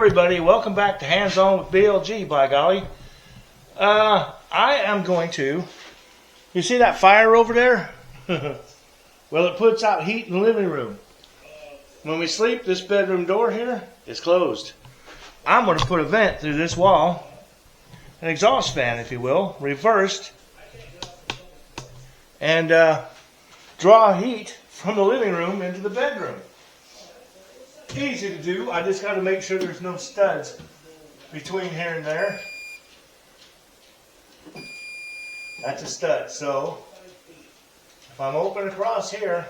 everybody, welcome back to Hands On with BLG, by golly. I am going to, you see that fire over there? Well, it puts out heat in the living room. When we sleep, this bedroom door here is closed. I'm going to put a vent through this wall, an exhaust fan, if you will, reversed, and draw heat from the living room into the bedroom. Easy to do. I just got to make sure there's no studs between here and there. That's a stud. So if I'm open across here,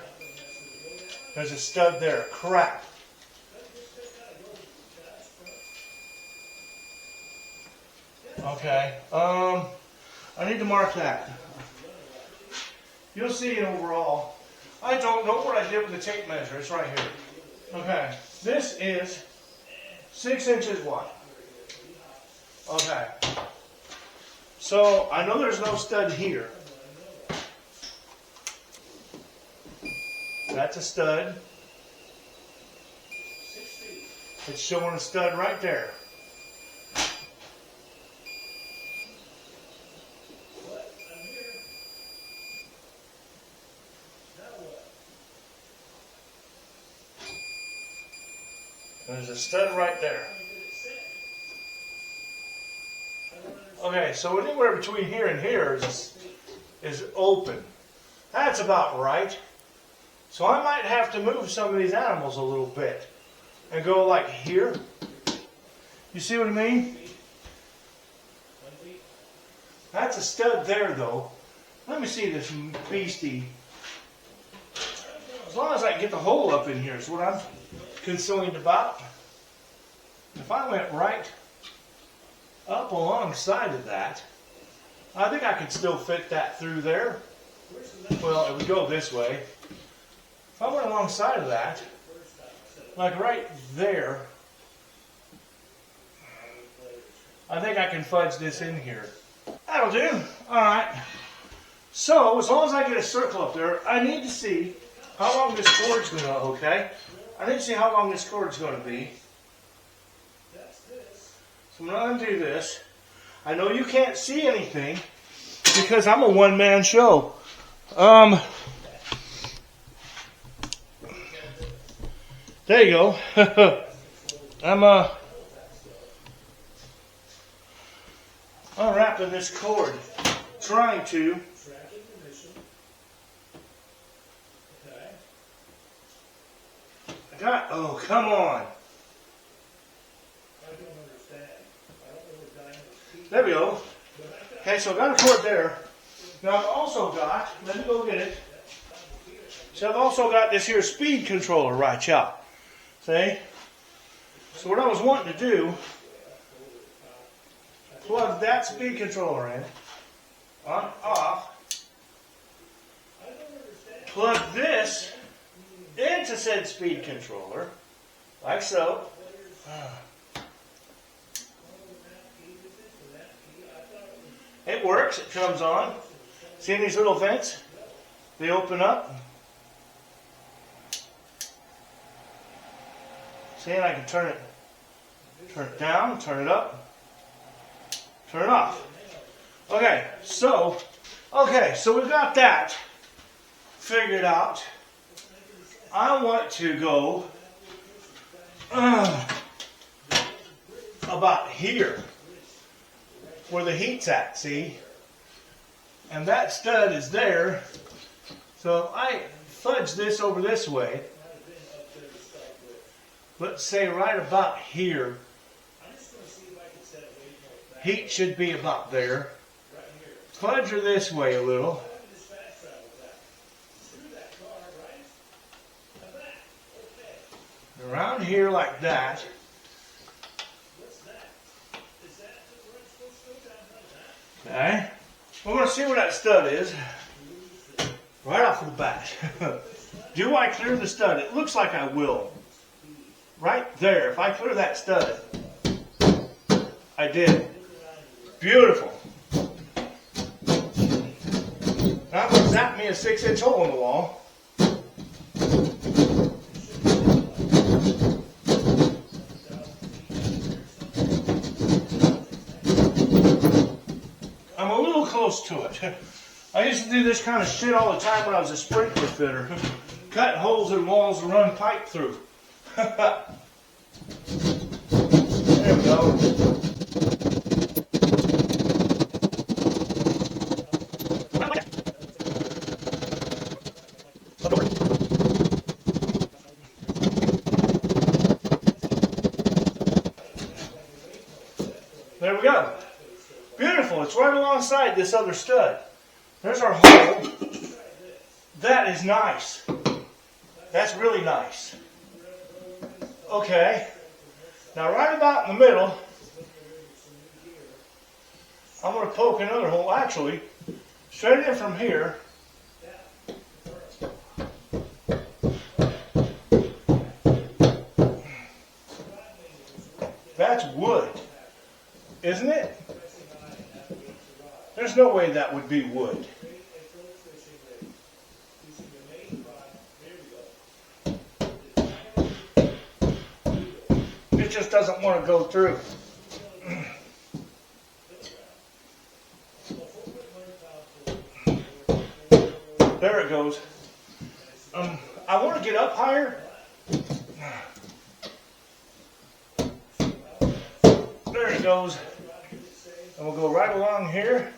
there's a stud there. Crap. Okay. I need to mark that. You'll see it overall. I don't know what I did with the tape measure. It's right here. Okay. This is 6 inches wide. Okay. So I know there's no stud here. That's a stud. It's showing a stud right there. There's a stud right there. Okay, so anywhere between here and here is open. That's about right. So I might have to move some of these animals a little bit and go like here. You see what I mean? That's a stud there, though. Let me see this beastie. As long as I can get the hole up in here is what I'm concerned about. If I went right up alongside of that, I think I could still fit that through there. Well, it would go this way. If I went alongside of that, like right there, I think I can fudge this in here. That'll do. Alright. So, as long as I get a circle up there, I need to see how long this cord's going to, okay? I need to see how long this cord's going to be. So I'm going to undo this. I know you can't see anything because I'm a one-man show. There you go. I'm unwrapping this cord, trying to. Oh, come on. There we go. Okay, so I've got a cord there. Now I've also got, let me go get it. So I've also got this here speed controller right here. See? So what I was wanting to do, plug that speed controller in, on, off, plug this into said speed controller, like so. It works, it comes on. See these little vents? They open up. See, and I can turn it down, turn it up, turn it off. Okay, so we've got that figured out. I want to go about here, where the heat's at, see? And that stud is there. So I fudge this over this way. Let's say right about here. Heat should be about there. Fudge her this way a little. Around here like that. Okay. We're going to see where that stud is. Right off the bat. Do I clear the stud? It looks like I will. Right there. If I clear that stud. I did. Beautiful. That would zap me a 6-inch hole in the wall. close to it. I used to do this kind of shit all the time when I was a sprinkler fitter. Cut holes in walls and run pipe through. There we go. There we go. Beautiful. It's right alongside this other stud. There's our hole. That is nice. That's really nice. Okay. Now right about in the middle, I'm going to poke another hole. Actually, straight in from here. That's wood, isn't it? There's no way that would be wood. It just doesn't want to go through. There it goes. I want to get up higher. There it goes. And we'll go right along here.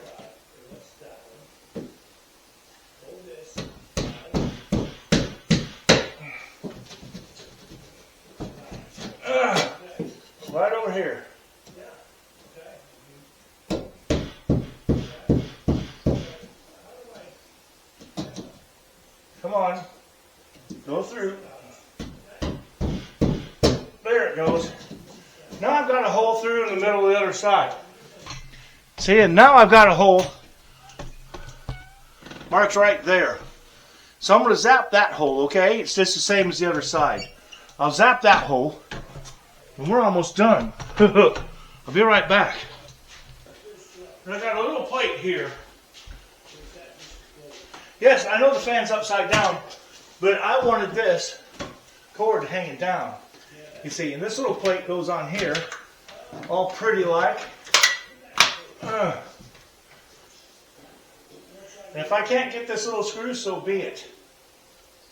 Right over here. Come on. Go through. There it goes. Now I've got a hole through in the middle of the other side. See, and now I've got a hole. Mark's right there. So I'm going to zap that hole, okay? It's just the same as the other side. I'll zap that hole. And we're almost done. I'll be right back. And I got a little plate here. Yes, I know the fan's upside down, but I wanted this cord hanging down. You see, and this little plate goes on here, all pretty like. And if I can't get this little screw, so be it.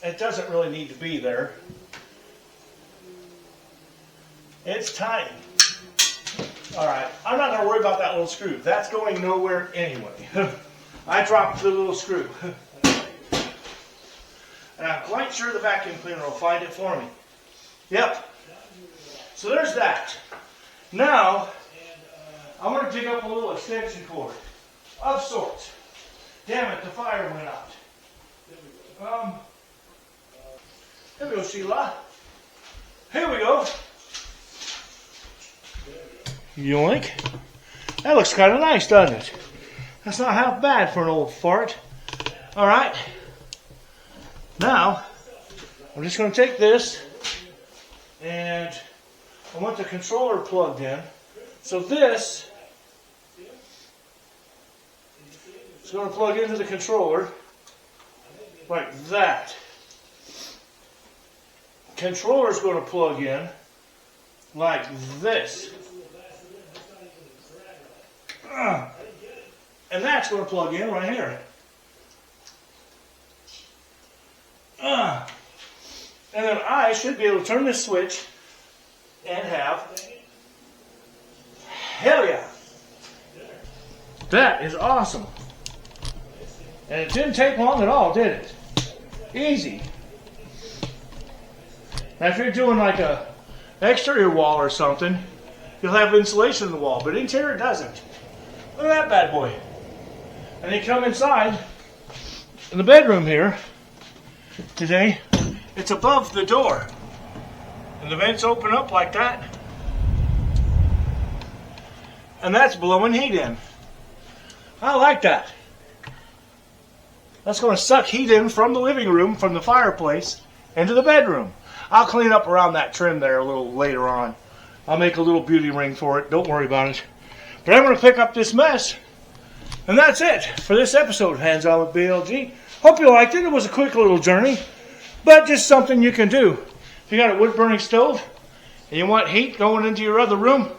It doesn't really need to be there. It's tiny. Alright, I'm not going to worry about that little screw. That's going nowhere anyway. I dropped the little screw. And I'm quite sure the vacuum cleaner will find it for me. Yep. So there's that. Now, I'm going to dig up a little extension cord of sorts. Damn it, the fire went out. Here we go, Sheila. Here we go. Yoink. That looks kind of nice, doesn't it? That's not half bad for an old fart. Alright. Now, I'm just going to take this and I want the controller plugged in. So this is going to plug into the controller like that. Controller is going to plug in like this. And that's going to plug in right here. And then I should be able to turn this switch and have, hell yeah. That is awesome. And it didn't take long at all, did it? Easy. Now if you're doing like a exterior wall or something, you'll have insulation in the wall, but interior doesn't. Look at that bad boy. And you come inside, in the bedroom here, today, it's above the door. And the vents open up like that. And that's blowing heat in. I like that. That's going to suck heat in from the living room, from the fireplace, into the bedroom. I'll clean up around that trim there a little later on. I'll make a little beauty ring for it. Don't worry about it. But I'm going to pick up this mess. And that's it for this episode of Hands On with BLG. Hope you liked it. It was a quick little journey. But just something you can do. If you got a wood-burning stove and you want heat going into your other room,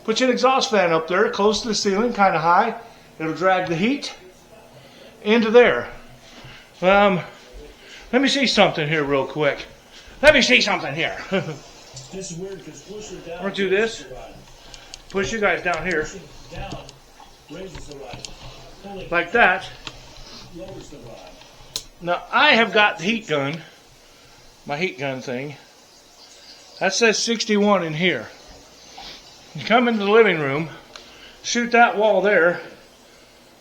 put your exhaust fan up there close to the ceiling, kind of high, It'll drag the heat into there. Let me see something here real quick. Let me see something here. This is weird because pushing down. I'm gonna do this. Push you guys down here. Pushing down raises the rod. Pulling Like that. lowers the rod. Now I have got the heat gun. My heat gun thing. That says 61 in here. You come into the living room, shoot that wall there.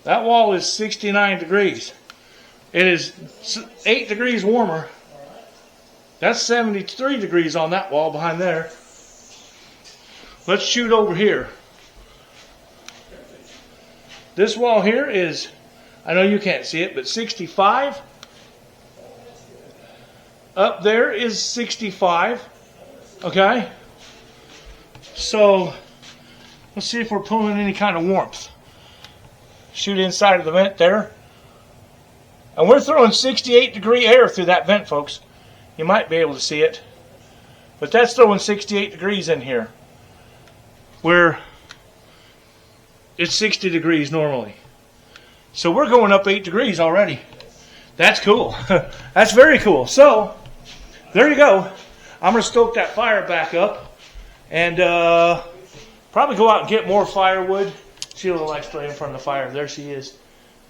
That wall is 69 degrees. It is 8 degrees warmer. That's 73 degrees on that wall behind there. Let's shoot over here. This wall here is, I know you can't see it, but 65. Up there is 65. Okay? So, let's see if we're pulling any kind of warmth. Shoot inside of the vent there. And we're throwing 68 degree air through that vent, folks. You might be able to see it. But that's throwing 68 degrees in here. Where it's 60 degrees normally. So we're going up 8 degrees already. That's cool. That's very cool. So, there you go. I'm going to stoke that fire back up. And probably go out and get more firewood. Sheila likes to lay in front of the fire. There she is.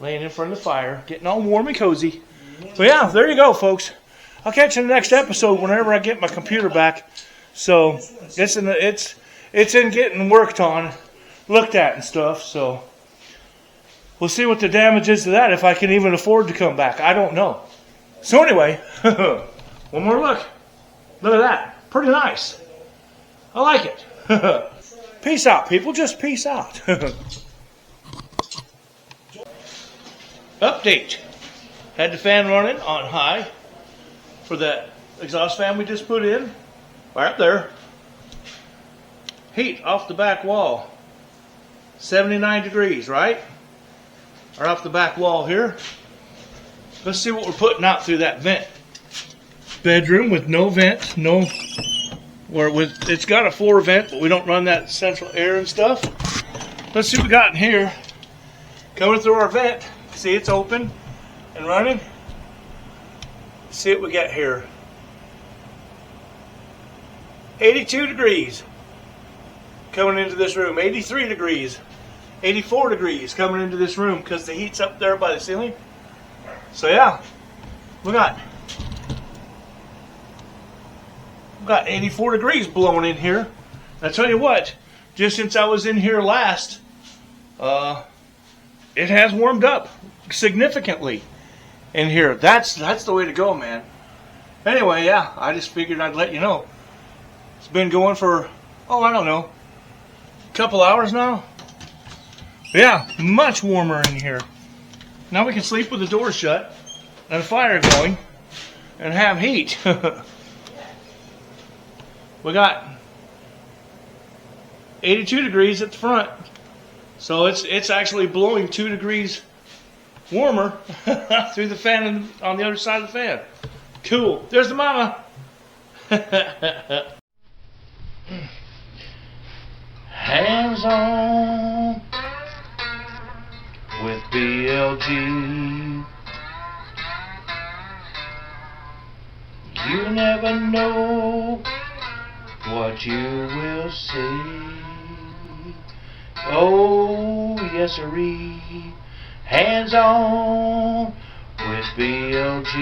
Laying in front of the fire. Getting all warm and cozy. But yeah, there you go, folks. I'll catch you in the next episode whenever I get my computer back. So, it's in getting worked on, looked at and stuff. So, we'll see what the damage is to that, if I can even afford to come back. I don't know. So anyway, one more look. Look at that. Pretty nice. I like it. Peace out, people. Just peace out. Update. Had the fan running on high for that exhaust fan we just put in. Right up there. Heat off the back wall. 79 degrees, right? Or off the back wall here. Let's see what we're putting out through that vent. Bedroom with no vent, it's got a floor vent, but we don't run that central air and stuff. Let's see what we got in here. Coming through our vent. See, it's open and running. Let's see what we got here. 82 degrees coming into this room. 83 degrees. 84 degrees coming into this room because the heat's up there by the ceiling. So yeah, we got 84 degrees blowing in here. I tell you what, just since I was in here last, it has warmed up significantly in here. That's the way to go, man. Anyway, yeah, I just figured I'd let you know. It's been going for, I don't know, a couple hours now. Yeah, much warmer in here. Now we can sleep with the door shut and a fire going and have heat. We got 82 degrees at the front. So it's actually blowing 2 degrees warmer through the fan on the other side of the fan. Cool. There's the mama. Hands on with BLG. You never know what you will see. Oh, yes sirree. Hands on with BLG.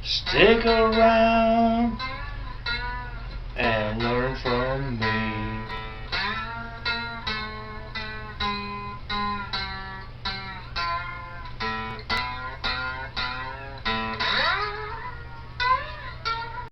Stick around and learn from me.